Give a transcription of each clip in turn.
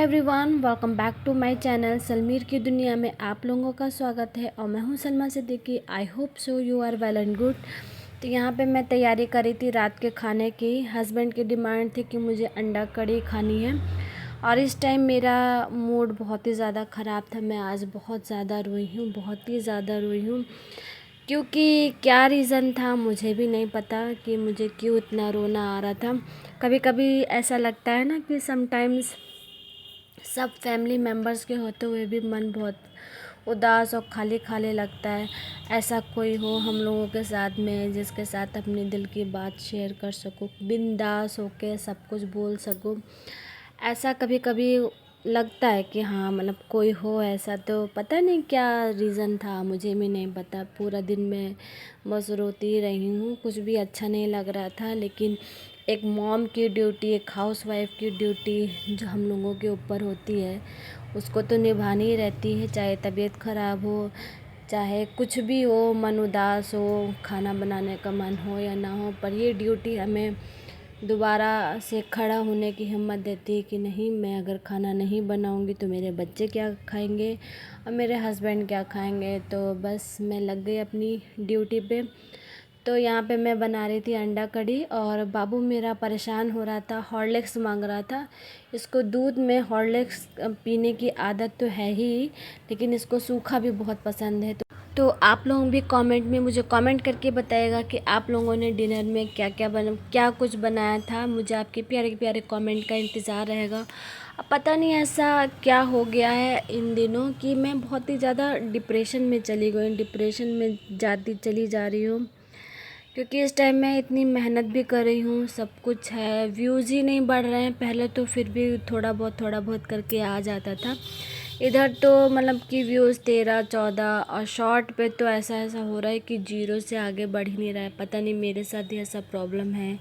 Everyone, welcome back to my channel Salmir की दुनिया में आप लोगों का स्वागत है। और मैं हूं Salma Siddiqui. I hope so you are well and good. तो यहाँ पे मैं तैयारी करी थी रात के खाने की। हस्बैंड की डिमांड थी कि मुझे अंडा कड़ी खानी है और इस टाइम मेरा मूड बहुत ही ज़्यादा ख़राब था। मैं आज बहुत ज़्यादा रोई हूँ, बहुत ही ज़्यादा रोई हूँ। क्योंकि क्या रीज़न था मुझे भी नहीं पता कि मुझे क्यों इतना रोना आ रहा था। कभी कभी ऐसा लगता है ना कि समटाइम्स सब फैमिली मेम्बर्स के होते हुए भी मन बहुत उदास और खाली खाली लगता है। ऐसा कोई हो हम लोगों के साथ में जिसके साथ अपने दिल की बात शेयर कर सकूं, बिंदास होके सब कुछ बोल सकूं। ऐसा कभी कभी लगता है कि हाँ मतलब कोई हो ऐसा। तो पता नहीं क्या रीज़न था, मुझे भी नहीं पता। पूरा दिन मैं बस रोती ही रही हूँ, कुछ भी अच्छा नहीं लग रहा था। लेकिन एक मॉम की ड्यूटी, एक हाउसवाइफ की ड्यूटी जो हम लोगों के ऊपर होती है उसको तो निभानी ही रहती है। चाहे तबीयत ख़राब हो, चाहे कुछ भी हो, मन उदास हो, खाना बनाने का मन हो या ना हो, पर ये ड्यूटी हमें दोबारा से खड़ा होने की हिम्मत देती है कि नहीं, मैं अगर खाना नहीं बनाऊंगी तो मेरे बच्चे क्या खाएंगे और मेरे हस्बैंड क्या खाएंगे। तो बस मैं लग गई अपनी ड्यूटी पे। तो यहाँ पे मैं बना रही थी अंडा कड़ी और बाबू मेरा परेशान हो रहा था, हॉर्लिक्स मांग रहा था। इसको दूध में हॉर्लिक्स पीने की आदत तो है ही, लेकिन इसको सूखा भी बहुत पसंद है। तो आप लोग भी कमेंट में मुझे कमेंट करके बताइएगा कि आप लोगों ने डिनर में क्या कुछ बनाया था। मुझे आपके प्यारे प्यारे कमेंट का इंतज़ार रहेगा। अब पता नहीं ऐसा क्या हो गया है इन दिनों कि मैं बहुत ही ज़्यादा डिप्रेशन में चली गई, डिप्रेशन में चली जा रही हूँ। क्योंकि इस टाइम मैं इतनी मेहनत भी कर रही हूँ, सब कुछ है, व्यूज़ ही नहीं बढ़ रहे हैं। पहले तो फिर भी थोड़ा बहुत करके आ जाता था। इधर तो मतलब कि व्यूज़ 13-14 और शॉर्ट पे तो ऐसा ऐसा हो रहा है कि जीरो से आगे बढ़ ही नहीं रहा है। पता नहीं मेरे साथ ही ऐसा प्रॉब्लम है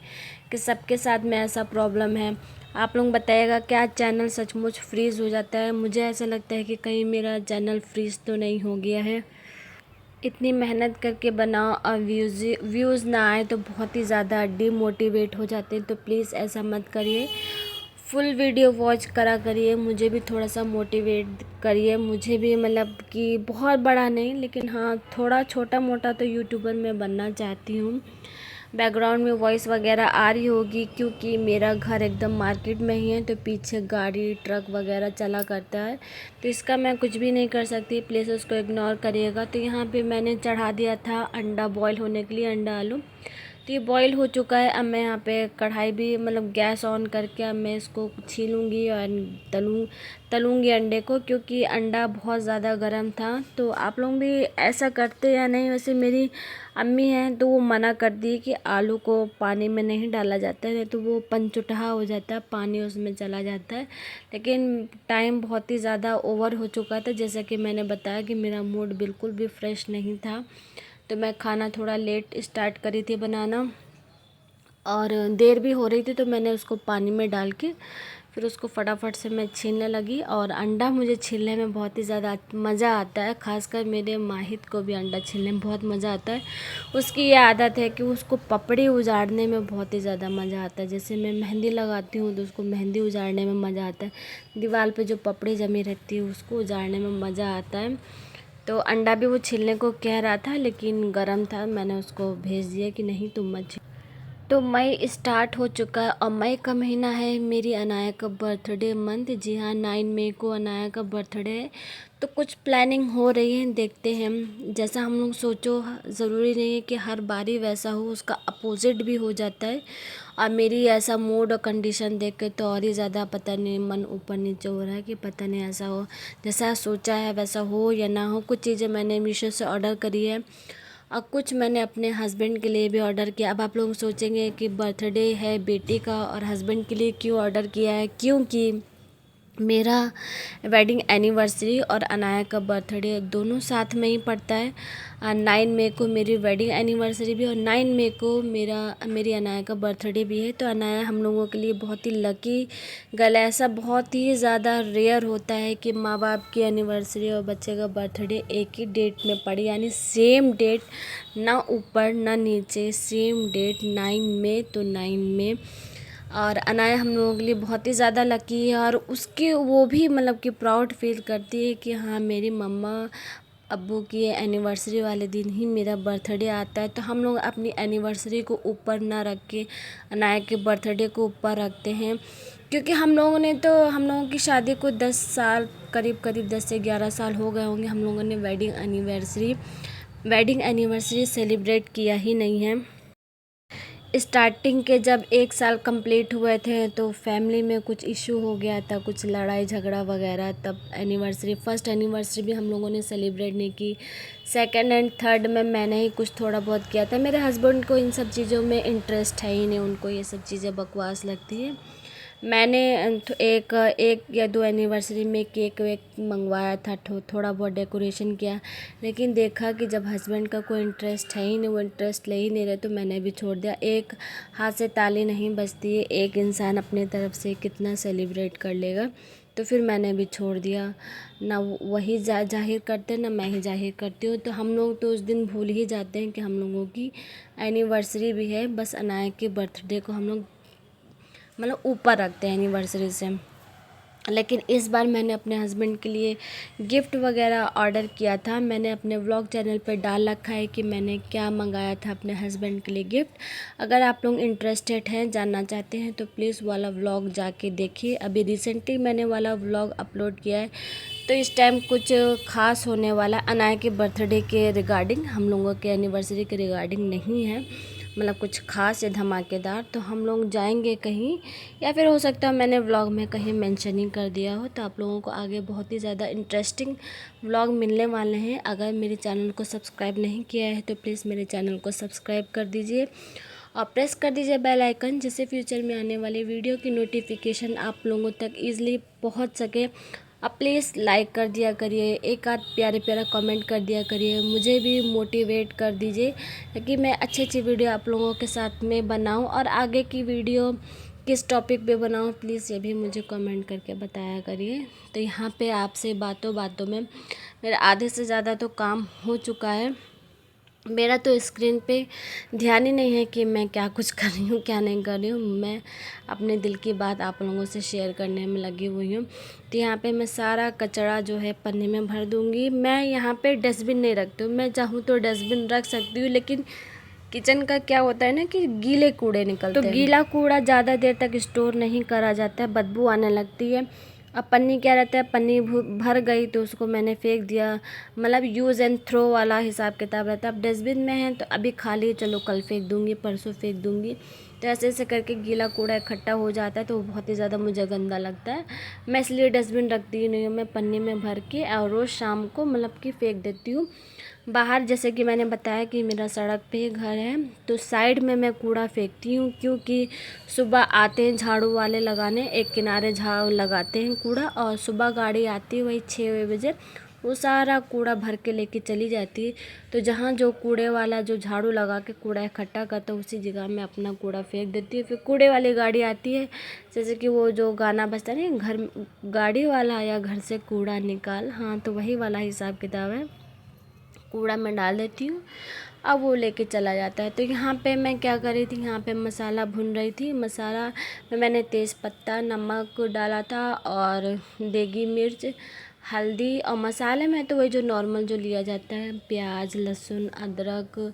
कि सबके साथ में ऐसा प्रॉब्लम है। आप लोग बताइएगा क्या चैनल सचमुच फ्रीज़ हो जाता है? मुझे ऐसा लगता है कि कहीं मेरा चैनल फ्रीज़ तो नहीं हो गया है। इतनी मेहनत करके बनाओ और व्यूज़ ना आए तो बहुत ही ज़्यादा डिमोटिवेट हो जाते हैं। तो प्लीज़ ऐसा मत करिए, फुल वीडियो वॉच करा करिए, मुझे भी थोड़ा सा मोटिवेट करिए। मुझे भी मतलब कि बहुत बड़ा नहीं, लेकिन हाँ थोड़ा छोटा मोटा तो यूट्यूबर मैं बनना चाहती हूँ। बैकग्राउंड में वॉइस वगैरह आ रही होगी क्योंकि मेरा घर एकदम मार्केट में ही है, तो पीछे गाड़ी ट्रक वगैरह चला करता है, तो इसका मैं कुछ भी नहीं कर सकती। प्लीज़ उसको इग्नोर करिएगा। तो यहाँ पे मैंने चढ़ा दिया था अंडा बॉईल होने के लिए, अंडा आलू। तो ये बॉईल हो चुका है। अब मैं यहाँ पे कढ़ाई भी मतलब गैस ऑन करके अब मैं इसको छीलूँगी और तलूँगी अंडे को, क्योंकि अंडा बहुत ज़्यादा गर्म था। तो आप लोग भी ऐसा करते या नहीं? वैसे मेरी अम्मी हैं तो वो मना कर दी कि आलू को पानी में नहीं डाला जाता है, नहीं तो वो पंचुटहा हो जाता है, पानी उसमें चला जाता है। लेकिन टाइम बहुत ही ज़्यादा ओवर हो चुका था, जैसा कि मैंने बताया कि मेरा मूड बिल्कुल भी फ्रेश नहीं था। तो मैं खाना थोड़ा लेट स्टार्ट करी थी बनाना और देर भी हो रही थी, तो मैंने उसको पानी में डाल के फिर उसको फटाफट से मैं छीलने लगी। और अंडा मुझे छीलने में बहुत ही ज़्यादा मज़ा आता है, खासकर मेरे माहिद को भी अंडा छीलने में बहुत मज़ा आता है। उसकी ये आदत है कि उसको पपड़ी उजाड़ने में बहुत ही ज़्यादा मज़ा आता है। जैसे मैं मेहंदी लगाती हूँ तो उसको मेहंदी उजाड़ने में मज़ा आता है, दीवार पे जो पपड़ी जमी रहती है उसको उजाड़ने में मज़ा आता है। तो अंडा भी वो छीलने को कह रहा था, लेकिन गर्म था, मैंने उसको भेज दिया कि नहीं तुम मत छील। तो मई स्टार्ट हो चुका है और मई का महीना है मेरी अनाया का बर्थडे मंथ। जी हाँ, 9 मई को अनाया का बर्थडे है। तो कुछ प्लानिंग हो रही है, देखते हैं। जैसा हम लोग सोचो ज़रूरी नहीं है कि हर बारी वैसा हो, उसका अपोजिट भी हो जाता है। और मेरी ऐसा मूड और कंडीशन देख के तो और ही ज़्यादा पता नहीं मन ऊपर नीचे हो रहा है कि पता नहीं ऐसा हो, जैसा सोचा है वैसा हो या ना हो। कुछ चीज़ें मैंने मीशो से ऑर्डर करी है और कुछ मैंने अपने हस्बैंड के लिए भी ऑर्डर किया। अब आप लोग सोचेंगे कि बर्थडे है बेटी का और हस्बैंड के लिए क्यों ऑर्डर किया है? क्योंकि मेरा वेडिंग एनिवर्सरी और अनाया का बर्थडे दोनों साथ में ही पड़ता है। 9 मई को मेरी वेडिंग एनिवर्सरी भी और 9 मई को मेरी अनाया का बर्थडे भी है। तो अनाया हम लोगों के लिए बहुत ही लकी गर्ल है। ऐसा बहुत ही ज़्यादा रेयर होता है कि माँ बाप की एनिवर्सरी और बच्चे का बर्थडे एक ही डेट में पड़े, यानी सेम डेट, ना ऊपर ना नीचे, सेम डेट 9 मई। तो 9 मई और अनाया हम लोगों के लिए बहुत ही ज़्यादा लकी है, और उसकी वो भी मतलब कि प्राउड फील करती है कि हाँ मेरी मम्मा अब्बू की एनिवर्सरी वाले दिन ही मेरा बर्थडे आता है। तो हम लोग अपनी एनिवर्सरी को ऊपर ना रख के अनाया के बर्थडे को ऊपर रखते हैं, क्योंकि हम लोगों की शादी को 10 साल करीब 10 से 11 साल हो गए होंगे। हम लोगों ने वेडिंग एनिवर्सरी सेलिब्रेट किया ही नहीं है। स्टार्टिंग के जब 1 साल कंप्लीट हुए थे तो फैमिली में कुछ इशू हो गया था, कुछ लड़ाई झगड़ा वगैरह, तब फर्स्ट एनिवर्सरी भी हम लोगों ने सेलिब्रेट नहीं की। सेकंड एंड थर्ड में मैंने ही कुछ थोड़ा बहुत किया था। मेरे हस्बैंड को इन सब चीज़ों में इंटरेस्ट है ही नहीं, उनको ये सब चीज़ें बकवास लगती है। मैंने एक या 2 एनिवर्सरी में केक वेक मंगवाया था, थोड़ा बहुत डेकोरेशन किया, लेकिन देखा कि जब हस्बैंड का कोई इंटरेस्ट है ही नहीं, वो इंटरेस्ट ले ही नहीं रहे, तो मैंने भी छोड़ दिया। एक हाथ से ताली नहीं बजती है, एक इंसान अपने तरफ से कितना सेलिब्रेट कर लेगा, तो फिर मैंने भी छोड़ दिया। ना वही जाहिर करते, ना मैं ही जाहिर करती हूँ। तो हम लोग तो उस दिन भूल ही जाते हैं कि हम लोगों की एनिवर्सरी भी है। बस अनाया के बर्थडे को हम लोग मतलब ऊपर रखते हैं एनिवर्सरी से। लेकिन इस बार मैंने अपने हस्बैंड के लिए गिफ्ट वगैरह ऑर्डर किया था। मैंने अपने व्लॉग चैनल पर डाल रखा है कि मैंने क्या मंगाया था अपने हस्बैंड के लिए गिफ्ट। अगर आप लोग इंटरेस्टेड हैं, जानना चाहते हैं, तो प्लीज़ वाला व्लॉग जाके देखिए। अभी रिसेंटली मैंने वाला व्लॉग अपलोड किया है, तो इस टाइम कुछ ख़ास होने वाला अनाया के बर्थडे के रिगार्डिंग, हम लोगों के एनिवर्सरी के रिगार्डिंग नहीं है, मतलब कुछ ख़ास या धमाकेदार। तो हम लोग जाएंगे कहीं, या फिर हो सकता है मैंने व्लॉग में कहीं मेंशन ही कर दिया हो। तो आप लोगों को आगे बहुत ही ज़्यादा इंटरेस्टिंग व्लॉग मिलने वाले हैं। अगर मेरे चैनल को सब्सक्राइब नहीं किया है तो प्लीज़ मेरे चैनल को सब्सक्राइब कर दीजिए और प्रेस कर दीजिए बेल आइकन, जिससे फ्यूचर में आने वाली वीडियो की नोटिफिकेशन आप लोगों तक ईज़िली पहुँच सके। अब प्लीज़ लाइक कर दिया करिए, एक आध प्यारा कमेंट कर दिया करिए, मुझे भी मोटिवेट कर दीजिए कि मैं अच्छी वीडियो आप लोगों के साथ में बनाऊं, और आगे की वीडियो किस टॉपिक पे बनाऊं प्लीज़ ये भी मुझे कमेंट करके बताया करिए। तो यहाँ पे आपसे बातों बातों में मेरा आधे से ज़्यादा तो काम हो चुका है। मेरा तो स्क्रीन पे ध्यान ही नहीं है कि मैं क्या कुछ कर रही हूँ क्या नहीं कर रही हूँ। मैं अपने दिल की बात आप लोगों से शेयर करने में लगी हुई हूँ। तो यहाँ पे मैं सारा कचरा जो है पन्नी में भर दूँगी। मैं यहाँ पे डस्टबिन नहीं रखती हूँ, मैं चाहूँ तो डस्टबिन रख सकती हूँ, लेकिन किचन का क्या होता है ना कि गीले कूड़े निकलते हैं, तो गीला कूड़ा ज़्यादा देर तक स्टोर नहीं करा जाता है, बदबू आने लगती है। अब पन्नी क्या रहता है, पन्नी भर गई तो उसको मैंने फेंक दिया, मतलब यूज़ एंड थ्रो वाला हिसाब किताब रहता है। अब डस्टबिन में है तो अभी खाली, चलो कल फेंक दूँगी, परसों फेंक दूँगी, तो ऐसे ऐसे करके गीला कूड़ा इकट्ठा हो जाता है, तो बहुत ही ज़्यादा मुझे गंदा लगता है। मैं इसलिए डस्टबिन रखती ही नहीं हूँ, मैं पन्नी में भर के और रोज़ शाम को मतलब कि फेंक देती हूँ बाहर। जैसे कि मैंने बताया कि मेरा सड़क पे घर है, तो साइड में मैं कूड़ा फेंकती हूँ, क्योंकि सुबह आते हैं झाड़ू वाले लगाने, एक किनारे झाड़ू लगाते हैं कूड़ा, और सुबह गाड़ी आती है वही 6 बजे, वो सारा कूड़ा भर के लेके चली जाती है। तो जहाँ जो कूड़े वाला जो झाड़ू लगा के कूड़ा इकट्ठा करता है, उसी जगह मैं अपना कूड़ा फेंक देती हूँ। फिर कूड़े वाली गाड़ी आती है, जैसे कि वो जो गाना बजता है ना, घर गाड़ी वाला आया घर से कूड़ा निकाल, हाँ तो वही वाला हिसाब किताब है। कूड़ा मैं डाल देती हूँ, अब वो लेके चला जाता है। तो यहाँ पे मैं क्या कर रही थी, यहाँ पे मसाला भून रही थी। मसाला में मैंने तेज़ पत्ता, नमक डाला था, और देगी मिर्च, हल्दी, और मसाले में तो वही जो नॉर्मल जो लिया जाता है, प्याज, लहसुन, अदरक,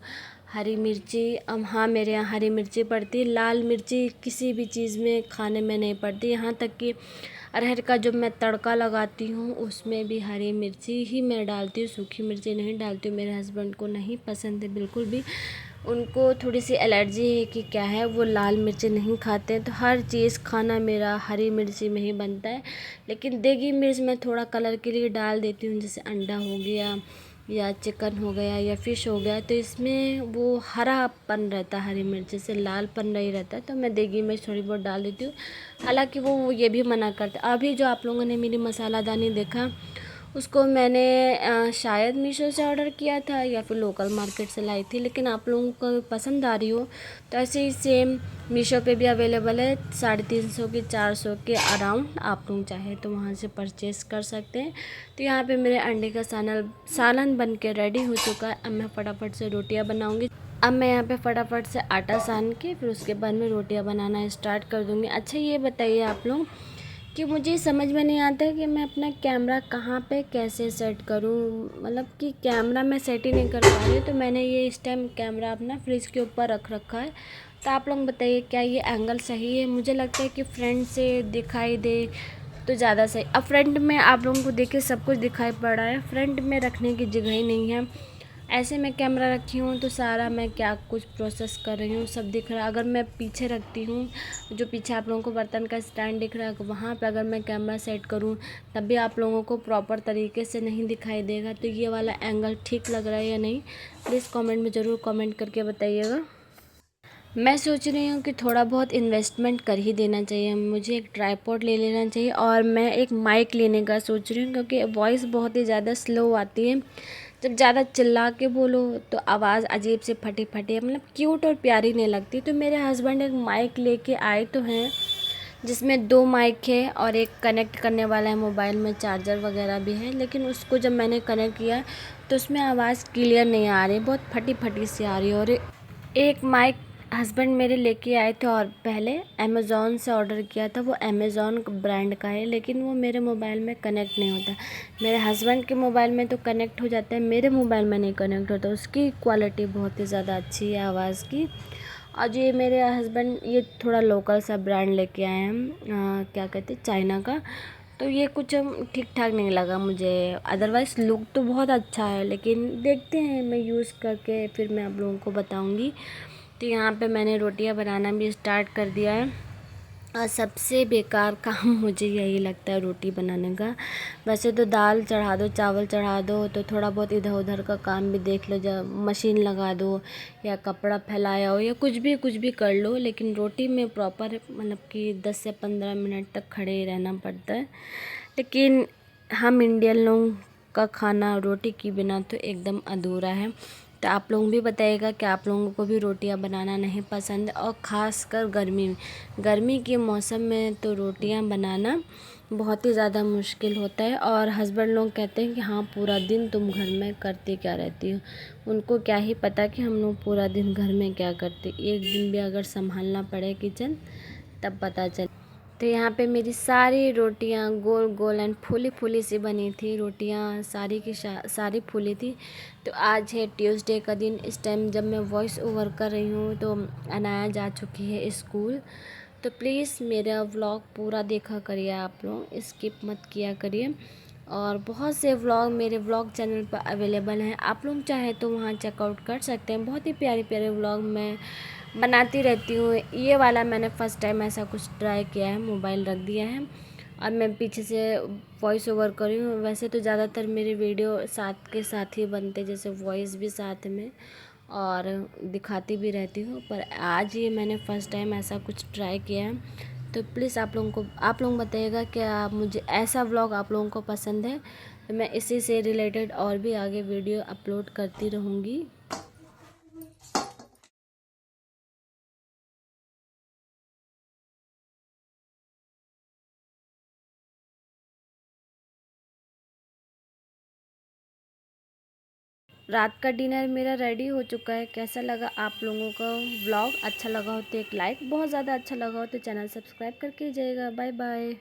हरी मिर्ची। अब हाँ, मेरे यहाँ हरी मिर्ची पड़ती है, लाल मिर्ची किसी भी चीज़ में खाने में नहीं पड़ती। यहाँ तक कि अरहर का जो मैं तड़का लगाती हूँ उसमें भी हरी मिर्ची ही मैं डालती हूँ, सूखी मिर्ची नहीं डालती हूँ। मेरे हस्बैंड को नहीं पसंद है बिल्कुल भी, उनको थोड़ी सी एलर्जी है कि क्या है, वो लाल मिर्ची नहीं खाते हैं। तो हर चीज़ खाना मेरा हरी मिर्ची में ही बनता है। लेकिन देगी मिर्च मैं थोड़ा कलर के लिए डाल देती हूँ, जैसे अंडा हो गया या चिकन हो गया या फ़िश हो गया, तो इसमें वो हरापन रहता है, हरी मिर्च से लालपन नहीं रहता, तो मैं देगी मिर्च थोड़ी बहुत डाल देती हूँ। हालांकि वो ये भी मना करते। अभी जो आप लोगों ने मेरी मसालादानी देखा, उसको मैंने शायद मीशो से ऑर्डर किया था या फिर लोकल मार्केट से लाई थी, लेकिन आप लोगों को पसंद आ रही हो तो ऐसे ही सेम मीशो पे भी अवेलेबल है, 350 की 400 के अराउंड। आप लोग चाहे तो वहाँ से परचेज़ कर सकते हैं। तो यहाँ पे मेरे अंडे का सालन बन के रेडी हो चुका है। अब मैं फटाफट से रोटियाँ बनाऊँगी। अब मैं यहाँ पे फटाफट से आटा सान के फिर उसके बाद में रोटियां बनाना स्टार्ट कर दूँगी। अच्छा ये बताइए आप लोग कि मुझे समझ में नहीं आता है कि मैं अपना कैमरा कहाँ पे कैसे सेट करूँ। मतलब कि कैमरा मैं सेट ही नहीं कर पा रही, तो मैंने ये इस टाइम कैमरा अपना फ्रिज के ऊपर रख रखा है। तो आप लोग बताइए क्या ये एंगल सही है। मुझे लगता है कि फ्रंट से दिखाई दे तो ज़्यादा सही। अब फ्रंट में आप लोगों को देखिए सब कुछ दिखाई पड़ रहा है, फ्रंट में रखने की जगह ही नहीं है। ऐसे मैं कैमरा रखी हूँ तो सारा मैं क्या कुछ प्रोसेस कर रही हूँ सब दिख रहा है। अगर मैं पीछे रखती हूँ, जो पीछे आप लोगों को बर्तन का स्टैंड दिख रहा है, वहाँ पे अगर मैं कैमरा सेट करूँ तब भी आप लोगों को प्रॉपर तरीके से नहीं दिखाई देगा। तो ये वाला एंगल ठीक लग रहा है या नहीं, प्लीज़ कमेंट में ज़रूर कमेंट करके बताइएगा। मैं सोच रही हूँ कि थोड़ा बहुत इन्वेस्टमेंट कर ही देना चाहिए। मुझे एक ट्राइपॉड ले लेना चाहिए और मैं एक माइक लेने का सोच रही हूँ, क्योंकि वॉइस बहुत ही ज़्यादा स्लो आती है। जब ज़्यादा चिल्ला के बोलो तो आवाज़ अजीब से फटी फटी मतलब क्यूट और प्यारी नहीं लगती। तो मेरे हस्बैंड एक माइक लेके आए तो हैं, जिसमें 2 माइक है और एक कनेक्ट करने वाला है, मोबाइल में चार्जर वगैरह भी है। लेकिन उसको जब मैंने कनेक्ट किया तो उसमें आवाज़ क्लियर नहीं आ रही, बहुत फटी फटी सी आ रही है। और एक माइक हस्बैंड मेरे लेके आए थे और पहले अमेज़ॉन से ऑर्डर किया था, वो अमेज़ॉन ब्रांड का है, लेकिन वो मेरे मोबाइल में कनेक्ट नहीं होता। मेरे हस्बैंड के मोबाइल में तो कनेक्ट हो जाता है, मेरे मोबाइल में नहीं कनेक्ट होता। उसकी क्वालिटी बहुत ही ज़्यादा अच्छी है आवाज़ की। और ये मेरे हस्बैंड ये थोड़ा लोकल सा ब्रांड लेके आए हैं, क्या कहते हैं, चाइना का। तो ये कुछ ठीक ठाक नहीं लगा मुझे। अदरवाइज़ लुक तो बहुत अच्छा है, लेकिन देखते हैं, मैं यूज़ करके फिर मैं आप लोगों को बताऊंगी। तो यहाँ पे मैंने रोटियां बनाना भी स्टार्ट कर दिया है। और सबसे बेकार काम मुझे यही लगता है रोटी बनाने का। वैसे तो दाल चढ़ा दो, चावल चढ़ा दो, तो थोड़ा बहुत इधर उधर का काम भी देख लो, जब मशीन लगा दो या कपड़ा फैलाया हो या कुछ भी कर लो, लेकिन रोटी में प्रॉपर मतलब कि 10 से 15 मिनट तक खड़े ही रहना पड़ता है। लेकिन हम इंडियन लोग का खाना रोटी के बिना तो एकदम अधूरा है। तो आप लोग भी बताइएगा कि आप लोगों को भी रोटियां बनाना नहीं पसंद है, और ख़ासकर गर्मी में, गर्मी के मौसम में तो रोटियां बनाना बहुत ही ज़्यादा मुश्किल होता है। और हस्बैंड लोग कहते हैं कि हाँ पूरा दिन तुम घर में करती क्या रहती हो। उनको क्या ही पता कि हम लोग पूरा दिन घर में क्या करते, एक दिन भी अगर संभालना पड़े किचन तब पता चले। तो यहाँ पे मेरी सारी रोटियाँ गोल गोल एंड फूली फूली सी बनी थी। रोटियाँ सारी की सारी फूली थी। तो आज है ट्यूसडे का दिन। इस टाइम जब मैं वॉइस ओवर कर रही हूँ तो अनाया जा चुकी है स्कूल। तो प्लीज़ मेरा व्लॉग पूरा देखा करिए, आप लोग स्किप मत किया करिए। और बहुत से व्लॉग मेरे व्लॉग चैनल पर अवेलेबल हैं, आप लोग चाहे तो वहाँ चेकआउट कर सकते हैं। बहुत ही प्यारे प्यारे व्लॉग मैं बनाती रहती हूँ। ये वाला मैंने फ़र्स्ट टाइम ऐसा कुछ ट्राई किया है, मोबाइल रख दिया है और मैं पीछे से वॉइस ओवर कर रही हूँ। वैसे तो ज़्यादातर मेरे वीडियो साथ के साथ ही बनते, जैसे वॉइस भी साथ में और दिखाती भी रहती हूँ, पर आज ये मैंने फ़र्स्ट टाइम ऐसा कुछ ट्राई किया है। तो प्लीज़ आप लोग बताइएगा कि मुझे ऐसा व्लॉग आप लोगों को पसंद है, तो मैं इसी से रिलेटेड और भी आगे वीडियो अपलोड करती रहूँगी। रात का डिनर मेरा रेडी हो चुका है। कैसा लगा आप लोगों का व्लॉग? अच्छा लगा हो तो एक लाइक, बहुत ज़्यादा अच्छा लगा हो तो चैनल सब्सक्राइब करके जाइएगा। Bye bye.